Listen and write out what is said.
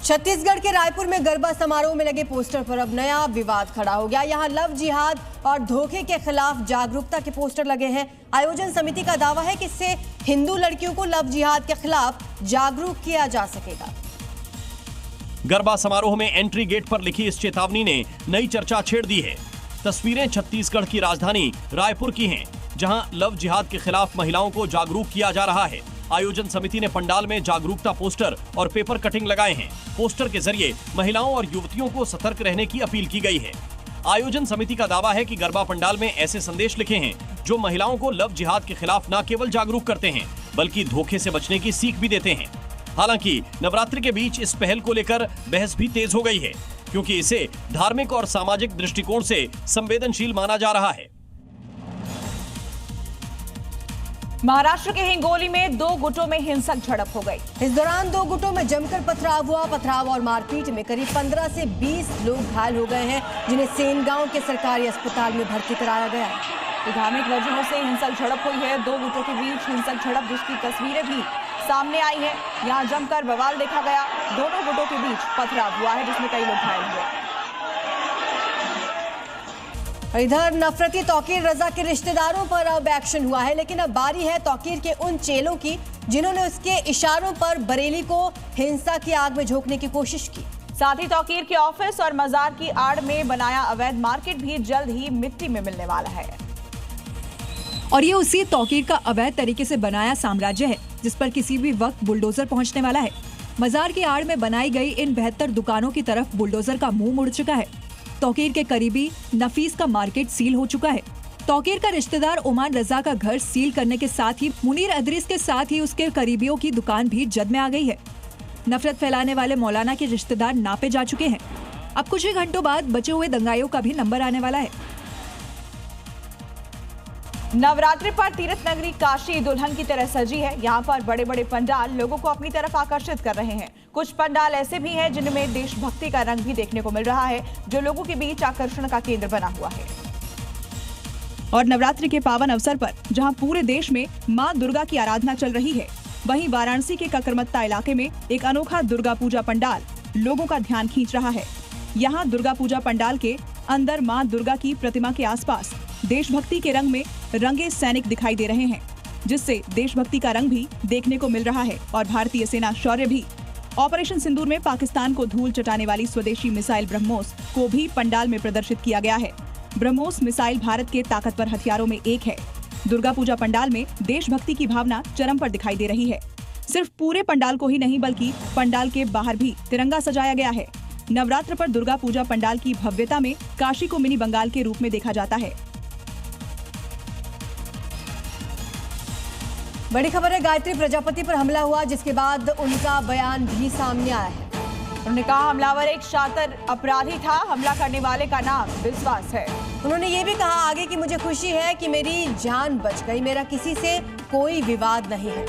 छत्तीसगढ़ के रायपुर में गरबा समारोह में लगे पोस्टर पर अब नया विवाद खड़ा हो गया। यहां लव जिहाद और धोखे के खिलाफ जागरूकता के पोस्टर लगे हैं। आयोजन समिति का दावा है कि इससे हिंदू लड़कियों को लव जिहाद के खिलाफ जागरूक किया जा सकेगा। गरबा समारोह में एंट्री गेट पर लिखी इस चेतावनी ने नई चर्चा छेड़ दी है। तस्वीरें छत्तीसगढ़ की राजधानी रायपुर की हैं, जहां लव जिहाद के खिलाफ महिलाओं को जागरूक किया जा रहा है। आयोजन समिति ने पंडाल में जागरूकता पोस्टर और पेपर कटिंग लगाए हैं। पोस्टर के जरिए महिलाओं और युवतियों को सतर्क रहने की अपील की गई है। आयोजन समिति का दावा है कि गरबा पंडाल में ऐसे संदेश लिखे हैं जो महिलाओं को लव जिहाद के खिलाफ न केवल जागरूक करते हैं बल्कि धोखे से बचने की सीख भी देते हैं। हालांकि नवरात्रि के बीच इस पहल को लेकर बहस भी तेज हो गई है, क्योंकि इसे धार्मिक और सामाजिक दृष्टिकोण से संवेदनशील माना जा रहा है। महाराष्ट्र के हिंगोली में दो गुटों में हिंसक झड़प हो गई। इस दौरान दो गुटों में जमकर पथराव हुआ। पथराव और मारपीट में करीब 15 से 20 लोग घायल हो गए हैं, जिन्हें सेनगांव के सरकारी अस्पताल में भर्ती कराया गया है। धार्मिक वजहों से हिंसक झड़प हुई है। दो गुटों के बीच हिंसक झड़प जिसकी तस्वीरें भी सामने आई है। यहाँ जमकर बवाल देखा गया। दोनों गुटों के बीच पथराव हुआ है, जिसमें कई लोग घायल हुए। इधर नफरती तौकीर रजा के रिश्तेदारों पर अब एक्शन हुआ है, लेकिन अब बारी है तौकीर के उन चेलों की जिन्होंने उसके इशारों पर बरेली को हिंसा की आग में झोंकने की कोशिश की। साथ ही तौकीर के ऑफिस और मजार की आड़ में बनाया अवैध मार्केट भी जल्द ही मिट्टी में मिलने वाला है। और ये उसी तौकीर का अवैध तरीके से बनाया साम्राज्य है जिस पर किसी भी वक्त बुलडोजर पहुंचने वाला है। मजार की आड़ में बनाई गई इन 72 दुकानों की तरफ बुलडोजर का मुंह मुड़ चुका है। तौकीर के करीबी नफीस का मार्केट सील हो चुका है। तौकीर का रिश्तेदार ओमान रजा का घर सील करने के साथ ही मुनीर अदरीस के साथ ही उसके करीबियों की दुकान भी जद में आ गई है। नफरत फैलाने वाले मौलाना के रिश्तेदार नापे जा चुके हैं। अब कुछ ही घंटों बाद बचे हुए दंगाइयों का भी नंबर आने वाला है। नवरात्रि पर तीर्थ नगरी काशी दुल्हन की तरह सजी है। यहाँ पर बड़े बड़े पंडाल लोगों को अपनी तरफ आकर्षित कर रहे हैं। कुछ पंडाल ऐसे भी हैं जिनमें देशभक्ति का रंग भी देखने को मिल रहा है, जो लोगों के बीच आकर्षण का केंद्र बना हुआ है। और नवरात्रि के पावन अवसर पर जहाँ पूरे देश में माँ दुर्गा की आराधना चल रही है, वहीं वाराणसी के ककरमत्ता इलाके में एक अनोखा दुर्गा पूजा पंडाल लोगों का ध्यान खींच रहा है। यहाँ दुर्गा पूजा पंडाल के अंदर माँ दुर्गा की प्रतिमा के आसपास देशभक्ति के रंग में रंगे सैनिक दिखाई दे रहे हैं, जिससे देशभक्ति का रंग भी देखने को मिल रहा है और भारतीय सेना शौर्य भी। ऑपरेशन सिंदूर में पाकिस्तान को धूल चटाने वाली स्वदेशी मिसाइल ब्रह्मोस को भी पंडाल में प्रदर्शित किया गया है। ब्रह्मोस मिसाइल भारत के ताकतवर हथियारों में एक है। दुर्गा पूजा पंडाल में देशभक्ति की भावना चरम पर दिखाई दे रही है। सिर्फ पूरे पंडाल को ही नहीं बल्कि पंडाल के बाहर भी तिरंगा सजाया गया है। नवरात्र पर दुर्गा पूजा पंडाल की भव्यता में काशी को मिनी बंगाल के रूप में देखा जाता है। बड़ी खबर है, गायत्री प्रजापति पर हमला हुआ, जिसके बाद उनका बयान भी सामने आया है। उन्होंने कहा हमलावर एक शातिर अपराधी था, हमला करने वाले का नाम विश्वास है। उन्होंने ये भी कहा आगे कि मुझे खुशी है कि मेरी जान बच गई, मेरा किसी से कोई विवाद नहीं है।